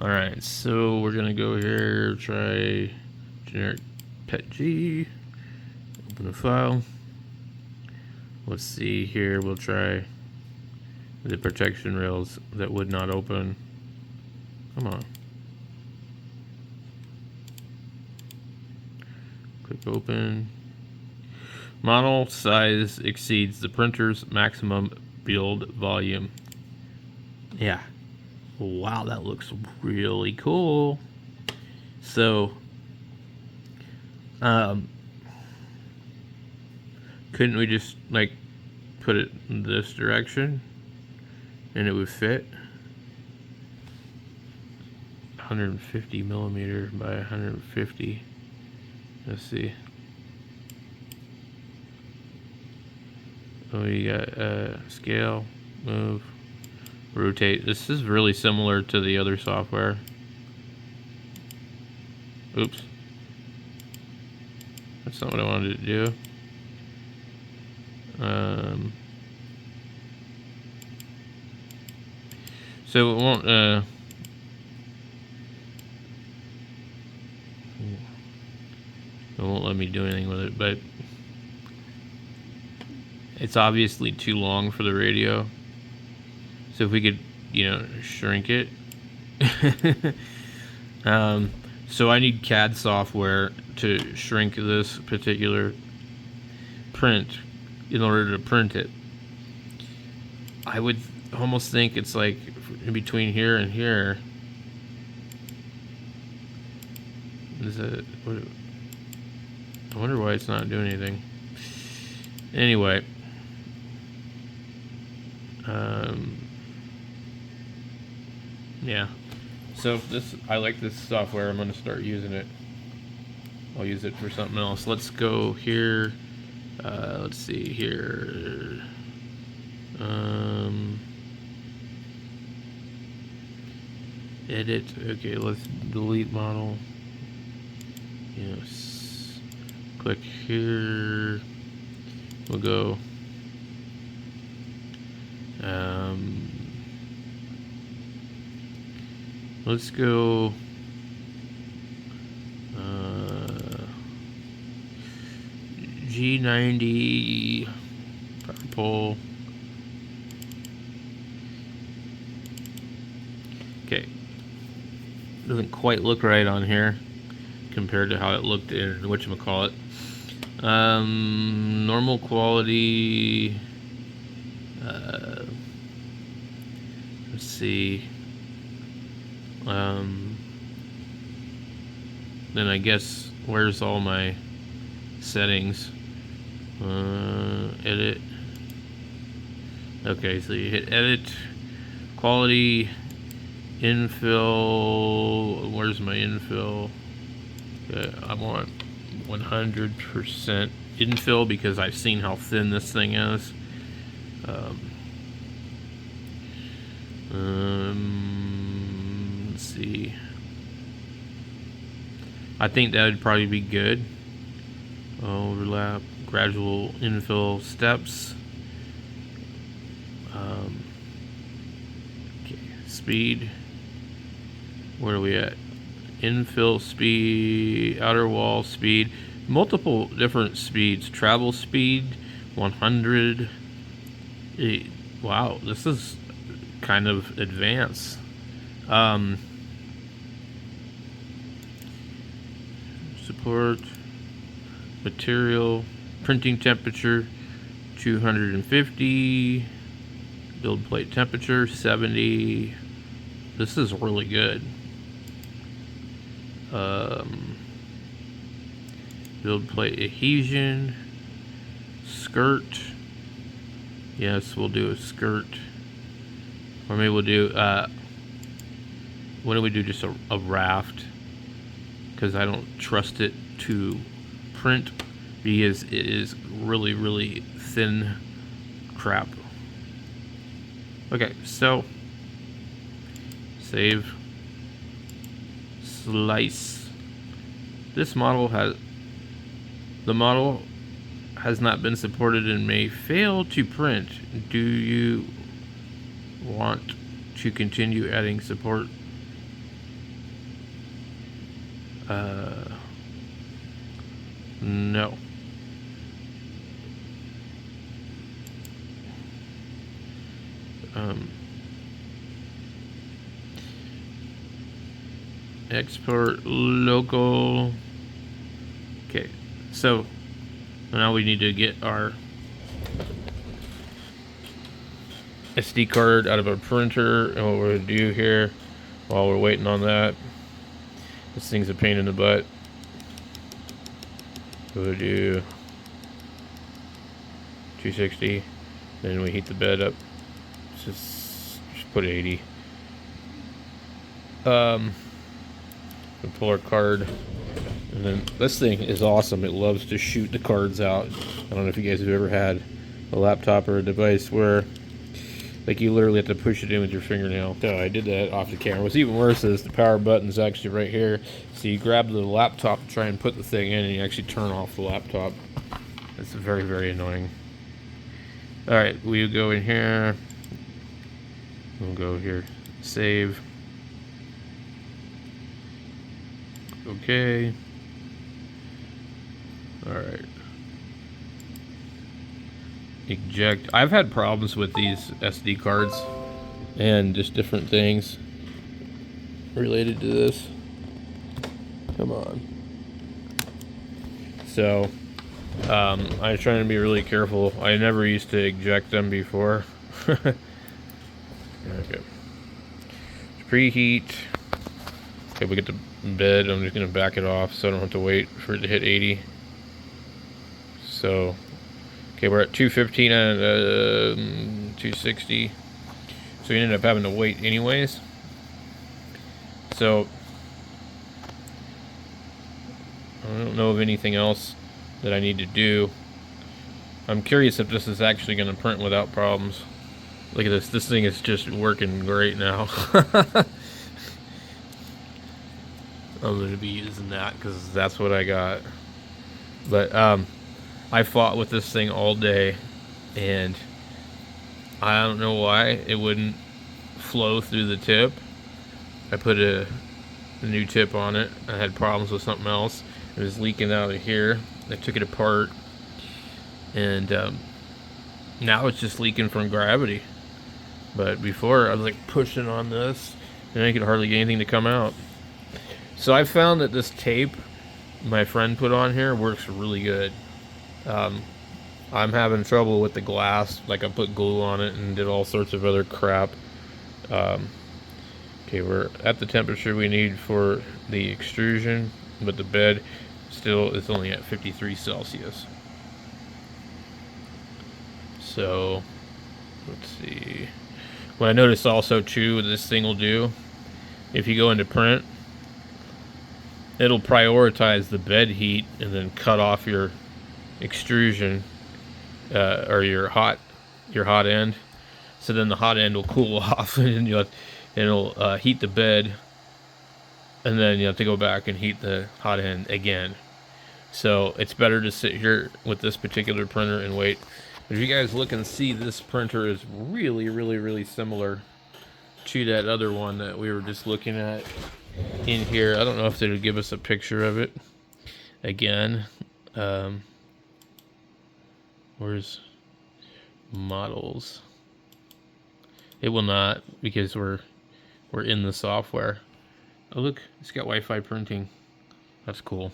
Alright, so we're gonna go here, try generic PETG, open the file. Let's see here, we'll try the protection rails that would not open. Come on. Click open. Model size exceeds the printer's maximum build volume. Yeah. Wow, that looks really cool. So, couldn't we just like put it in this direction and it would fit? 150 millimeter by 150. Let's see. Oh, you got scale, move, rotate. This is really similar to the other software. Oops. That's not what I wanted to do. So it won't, it won't let me do anything with it, but it's obviously too long for the radio. So if we could, shrink it. So I need CAD software to shrink this particular print in order to print it. I would almost think it's like in between here and here. Is it? I wonder why it's not doing anything. Anyway. Yeah. So I like this software. I'm going to start using it. I'll use it for something else. Let's go here. Let's see here. Edit. Okay, let's delete model. Yes. Click here. We'll go. Let's go. G90 purple. Okay. Doesn't quite look right on here compared to how it looked in whatchamacallit. Normal quality. Let's see. Then I guess where's all my settings? Edit. Okay, so you hit edit, quality, infill. Where's my infill? Okay, I want 100% infill because I've seen how thin this thing is. Let's see. I think that would probably be good. Overlap, gradual infill steps. Okay, speed. Where are we at? Infill speed, outer wall speed, multiple different speeds. Travel speed, 100. Wow, this is kind of advanced. Support, material, printing temperature, 250, build plate temperature, 70. This is really good. Build plate adhesion, skirt. Yes, we'll do a skirt. Or maybe we'll do, what do we do? Just a raft. Because I don't trust it to print because it is really, really thin crap. Okay, so save, slice. This model has not been supported and may fail to print. Do you want to continue adding support? No. Export local. Okay, so now we need to get our SD card out of our printer, and what we're gonna do here while we're waiting on that, this thing's a pain in the butt. We'll do 260, then we heat the bed up. Just put 80. We'll pull our card, and then this thing is awesome. It loves to shoot the cards out. I don't know if you guys have ever had a laptop or a device where like you literally have to push it in with your fingernail. So I did that off the camera. What's even worse is the power button's actually right here. So you grab the laptop and try and put the thing in, and you actually turn off the laptop. It's very, very annoying. Alright, we'll go in here. We'll go here. Save. Okay. Alright. Eject. I've had problems with these SD cards and just different things related to this. Come on. So, I'm trying to be really careful. I never used to eject them before. Okay. Preheat. Okay, we get the bed. I'm just going to back it off so I don't have to wait for it to hit 80. So, okay, we're at 215 and 260. So we ended up having to wait anyways. So, I don't know of anything else that I need to do. I'm curious if this is actually going to print without problems. Look at this. This thing is just working great now. I'm going to be using that because that's what I got. But I fought with this thing all day, and I don't know why it wouldn't flow through the tip. I put a new tip on it. I had problems with something else. It was leaking out of here. I took it apart, and now it's just leaking from gravity. But before, I was like pushing on this, and I could hardly get anything to come out. So I found that this tape my friend put on here works really good. I'm having trouble with the glass. Like I put glue on it and did all sorts of other crap. Okay, we're at the temperature we need for the extrusion, but the bed still is only at 53 Celsius. So let's see. What I noticed also too, this thing will do, if you go into print, it'll prioritize the bed heat and then cut off your extrusion or your hot end. So then the hot end will cool off, and it'll heat the bed, and then you have to go back and heat the hot end again. So it's better to sit here with this particular printer and wait. If you guys look and see, this printer is really, really, really similar to that other one that we were just looking at in here. I don't know if they would give us a picture of it again. Where's models? It will not, because we're in the software. Oh look, it's got Wi-Fi printing. That's cool.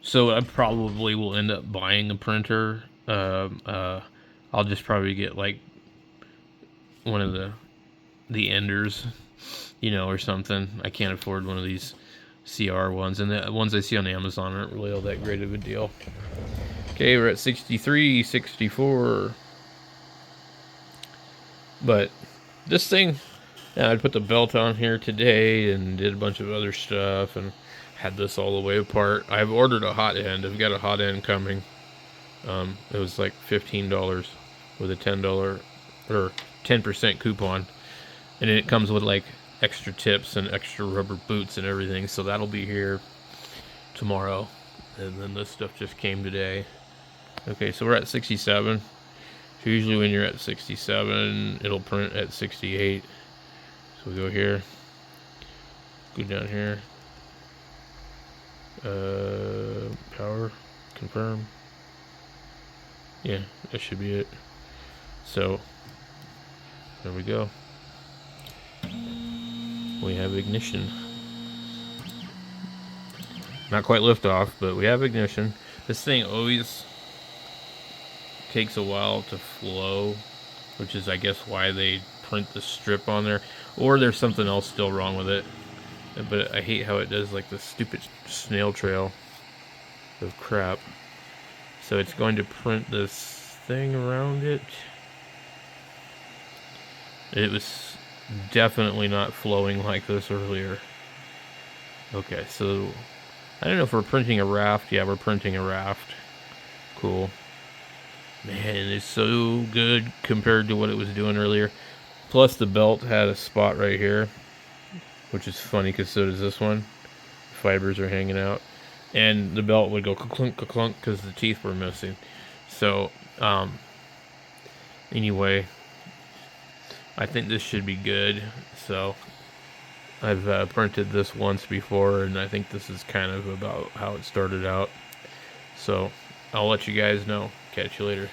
So I probably will end up buying a printer. I'll just probably get like one of the Enders, or something. I can't afford one of these CR ones, and the ones I see on Amazon aren't really all that great of a deal. Okay, we're at 63, 64. But this thing, I put the belt on here today and did a bunch of other stuff and had this all the way apart. I've ordered a hot end. I've got a hot end coming. It was like $15 with a $10 or 10% coupon, and it comes with like extra tips and extra rubber boots and everything. So that'll be here tomorrow, and then this stuff just came today. Okay, so we're at 67. So usually when you're at 67, it'll print at 68. So we go here. Go down here. Power, confirm. Yeah, that should be it. So, there we go. We have ignition. Not quite liftoff, but we have ignition. This thing always takes a while to flow, which is, I guess, why they print the strip on there. Or there's something else still wrong with it. But I hate how it does like the stupid snail trail of crap. So it's going to print this thing around it. It was definitely not flowing like this earlier. Okay, so I don't know if we're printing a raft. Yeah, we're printing a raft. Cool. Man, it's so good compared to what it was doing earlier. Plus the belt had a spot right here, which is funny because so does this one. Fibers are hanging out. And the belt would go clunk clunk because the teeth were missing. So, anyway, I think this should be good. So, I've printed this once before, and I think this is kind of about how it started out. So, I'll let you guys know. Catch you later.